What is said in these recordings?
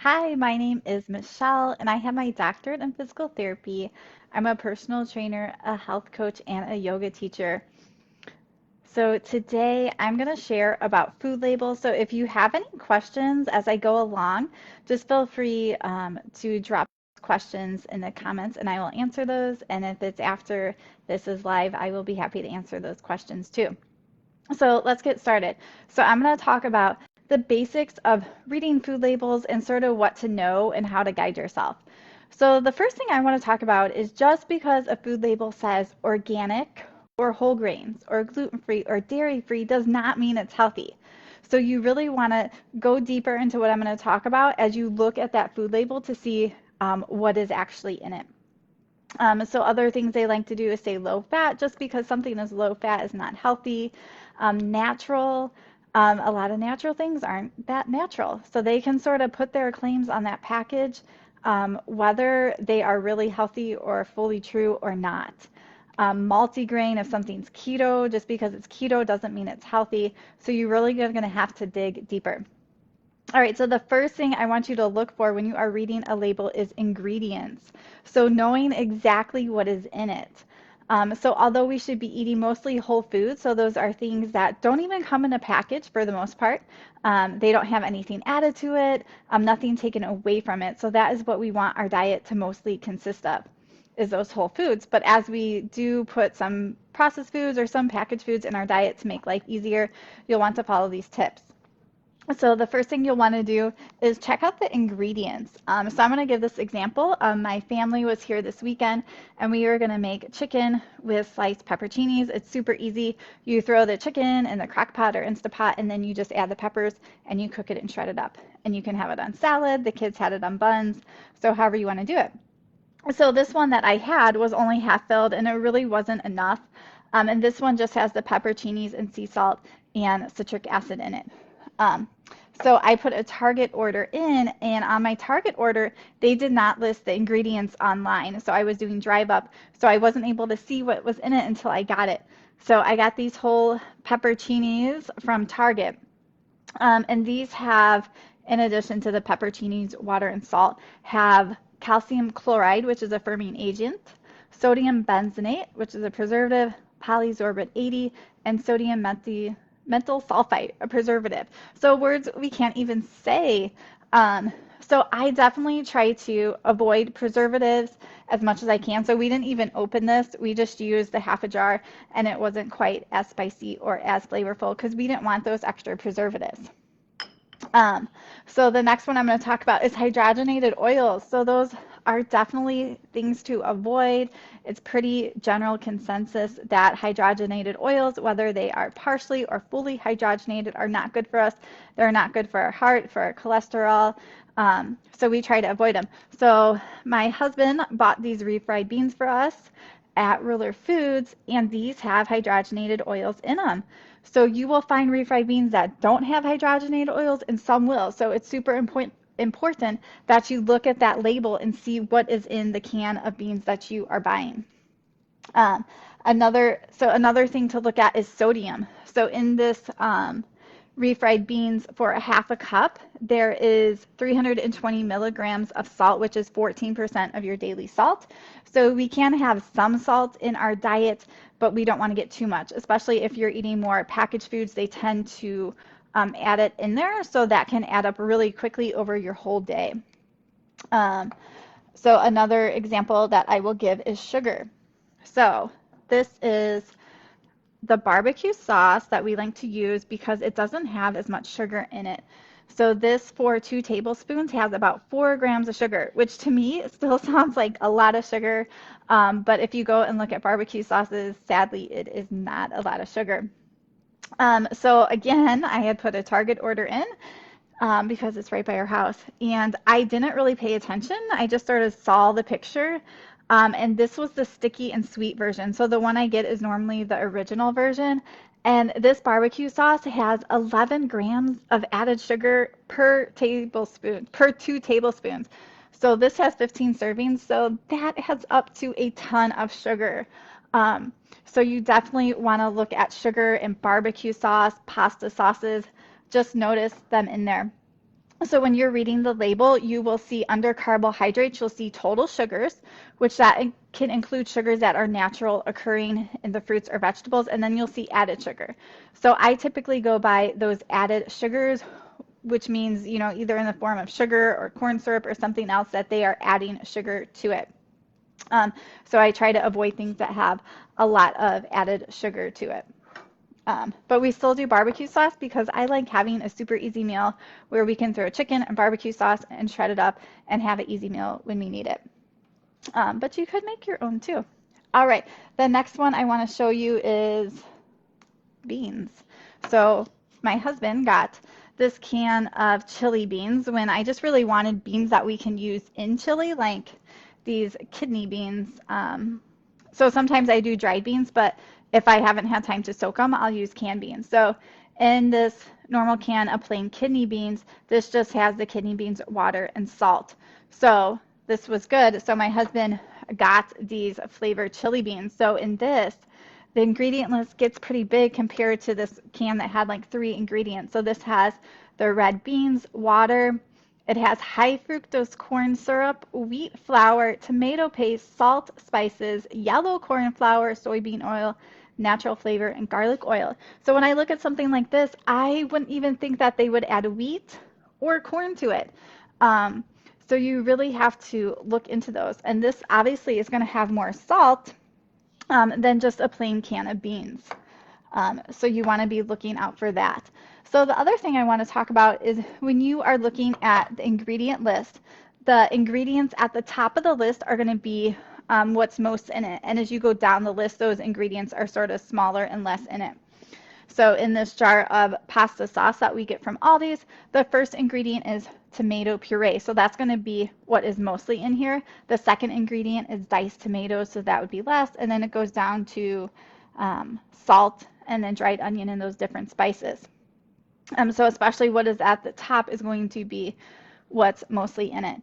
Hi, my name is Michelle, and I have my doctorate in physical therapy. I'm a personal trainer, a health coach, and a yoga teacher. So today I'm going to share about food labels. So if you have any questions as I go along, just feel free to drop questions in the comments and I will answer those. And if it's after this is live, I will be happy to answer those questions too. So let's get started. So I'm going to talk about the basics of reading food labels and sort of what to know and how to guide yourself. So the first thing I want to talk about is just because a food label says organic or whole grains or gluten-free or dairy-free does not mean it's healthy. So you really want to go deeper into what I'm going to talk about as you look at that food label to see what is actually in it. So other things they like to do is say low fat, just because something is low fat is not healthy. Natural, a lot of natural things aren't that natural. So they can sort of put their claims on that package, whether they are really healthy or fully true or not. Multigrain, if something's keto, just because it's keto doesn't mean it's healthy. So you really are going to have to dig deeper. All right, so the first thing I want you to look for when you are reading a label is ingredients. So knowing exactly what is in it. So although we should be eating mostly whole foods, so those are things that don't even come in a package for the most part. They don't have anything added to it, nothing taken away from it. So that is what we want our diet to mostly consist of, is those whole foods. But as we do put some processed foods or some packaged foods in our diet to make life easier, you'll want to follow these tips. So the first thing you'll want to do is check out the ingredients. So I'm going to give this example. My family was here this weekend and we were going to make chicken with sliced pepperoncinis. It's super easy. You throw the chicken in the crock pot or Instapot and then you just add the peppers and you cook it and shred it up. And you can have it on salad. The kids had it on buns. So however you want to do it. So this one that I had was only half filled and it really wasn't enough. And this one just has the pepperoncinis and sea salt and citric acid in it. Um, so I put a Target order in, and on my Target order, they did not list the ingredients online. So I was doing drive up, so I wasn't able to see what was in it until I got it. So I got these whole pepperoncinis from Target. And these have, in addition to the pepperoncinis, water and salt, have calcium chloride, which is a firming agent, sodium benzenate, which is a preservative, polysorbate 80, and sodium methyl sulfite, a preservative. So words we can't even say. So I definitely try to avoid preservatives as much as I can. So we didn't even open this. We just used the half a jar and it wasn't quite as spicy or as flavorful because we didn't want those extra preservatives. Um, so the next one I'm going to talk about is hydrogenated oils. So those are definitely things to avoid. It's pretty general consensus that hydrogenated oils, whether they are partially or fully hydrogenated, are not good for us. They're not good for our heart, for our cholesterol. So we try to avoid them. So my husband bought these refried beans for us at Ruler Foods, and these have hydrogenated oils in them. So you will find refried beans that don't have hydrogenated oils and some will. So it's super important that you look at that label and see what is in the can of beans that you are buying. Um, another thing to look at is sodium. So in this refried beans, for a half a cup, there is 320 milligrams of salt, which is 14% of your daily salt. So we can have some salt in our diet, but we don't want to get too much, especially if you're eating more packaged foods. They tend to add it in there, so that can add up really quickly over your whole day. Um, so another example that I will give is sugar. So this is the barbecue sauce that we like to use because it doesn't have as much sugar in it. So this for 2 tablespoons has about 4 grams of sugar, which to me still sounds like a lot of sugar. But if you go and look at barbecue sauces, sadly, it is not a lot of sugar. So again, I had put a Target order in because it's right by our house. And I didn't really pay attention. I just sort of saw the picture. And this was the sticky and sweet version. So the one I get is normally the original version. And this barbecue sauce has 11 grams of added sugar per tablespoon, per 2 tablespoons. So this has 15 servings. So that adds up to a ton of sugar. So you definitely want to look at sugar in barbecue sauce, pasta sauces. Just notice them in there. So when you're reading the label, you will see under carbohydrates, you'll see total sugars, which that can include sugars that are natural occurring in the fruits or vegetables, and then you'll see added sugar. So I typically go by those added sugars, which means, either in the form of sugar or corn syrup or something else that they are adding sugar to it. So I try to avoid things that have a lot of added sugar to it. But we still do barbecue sauce because I like having a super easy meal where we can throw chicken and barbecue sauce and shred it up and have an easy meal when we need it. But you could make your own too. All right, the next one I want to show you is beans. So my husband got this can of chili beans when I just really wanted beans that we can use in chili, like these kidney beans. So sometimes I do dried beans, but if I haven't had time to soak them, I'll use canned beans. So in this normal can of plain kidney beans, this just has the kidney beans, water, and salt. So this was good. So my husband got these flavored chili beans. So in this, the ingredient list gets pretty big compared to this can that had like 3 ingredients. So this has the red beans, water, it has high fructose corn syrup, wheat flour, tomato paste, salt, spices, yellow corn flour, soybean oil, natural flavor, and garlic oil. So when I look at something like this, I wouldn't even think that they would add wheat or corn to it. So you really have to look into those. And this obviously is going to have more salt than just a plain can of beans. So you want to be looking out for that. So the other thing I want to talk about is when you are looking at the ingredient list, the ingredients at the top of the list are going to be what's most in it. And as you go down the list, those ingredients are sort of smaller and less in it. So in this jar of pasta sauce that we get from Aldi's, the first ingredient is tomato puree. So that's going to be what is mostly in here. The second ingredient is diced tomatoes, so that would be less. And then it goes down to salt and then dried onion and those different spices. So especially what is at the top is going to be what's mostly in it.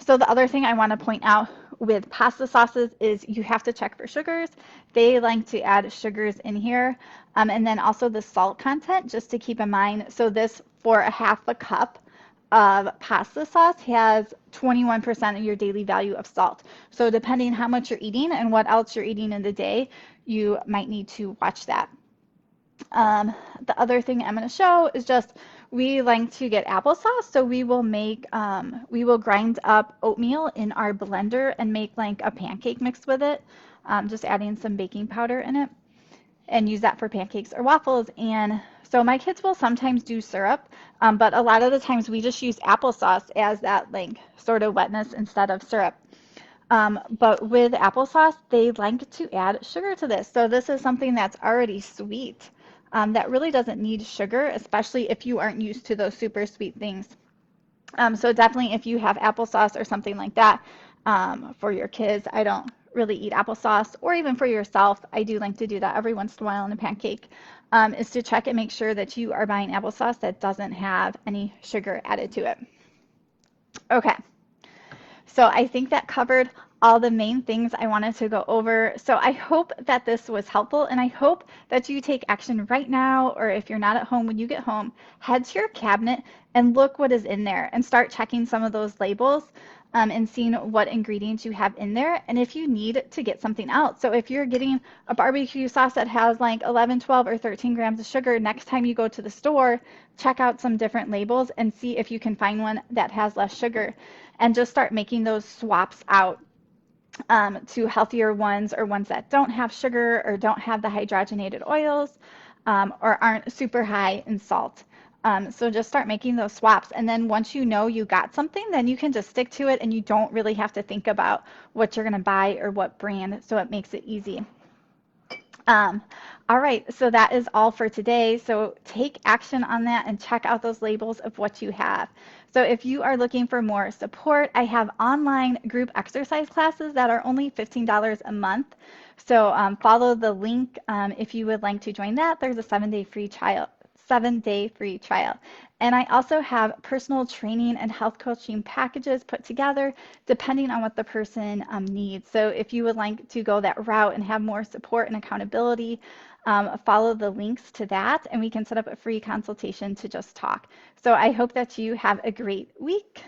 So the other thing I want to point out with pasta sauces is you have to check for sugars. They like to add sugars in here. And then also the salt content, just to keep in mind. So this, for a half a cup of pasta sauce, has 21% of your daily value of salt. So depending how much you're eating and what else you're eating in the day, you might need to watch that. The other thing I'm going to show is just we like to get applesauce, so we will grind up oatmeal in our blender and make like a pancake mix with it, just adding some baking powder in it, and use that for pancakes or waffles. And so my kids will sometimes do syrup, but a lot of the times we just use applesauce as that like sort of wetness instead of syrup. But with applesauce, they like to add sugar to this. So this is something that's already sweet. That really doesn't need sugar, especially if you aren't used to those super sweet things. So definitely if you have applesauce or something like that for your kids, I don't really eat applesauce, or even for yourself, I do like to do that every once in a while in a pancake, is to check and make sure that you are buying applesauce that doesn't have any sugar added to it. Okay. So I think that covered all the main things I wanted to go over. So I hope that this was helpful, and I hope that you take action right now, or if you're not at home, when you get home, head to your cabinet and look what is in there and start checking some of those labels and seeing what ingredients you have in there, and if you need to get something out. So if you're getting a barbecue sauce that has like 11, 12, or 13 grams of sugar, next time you go to the store, check out some different labels and see if you can find one that has less sugar, and just start making those swaps out to healthier ones, or ones that don't have sugar or don't have the hydrogenated oils, or aren't super high in salt. So just start making those swaps, and then once you know you got something, then you can just stick to it, and you don't really have to think about what you're going to buy or what brand, so it makes it easy. All right, so that is all for today. So take action on that and check out those labels of what you have. So if you are looking for more support, I have online group exercise classes that are only $15 a month. So follow the link if you would like to join that. There's a 7-day free trial. 7-day free trial. And I also have personal training and health coaching packages put together depending on what the person needs. So if you would like to go that route and have more support and accountability, follow the links to that and we can set up a free consultation to just talk. So I hope that you have a great week.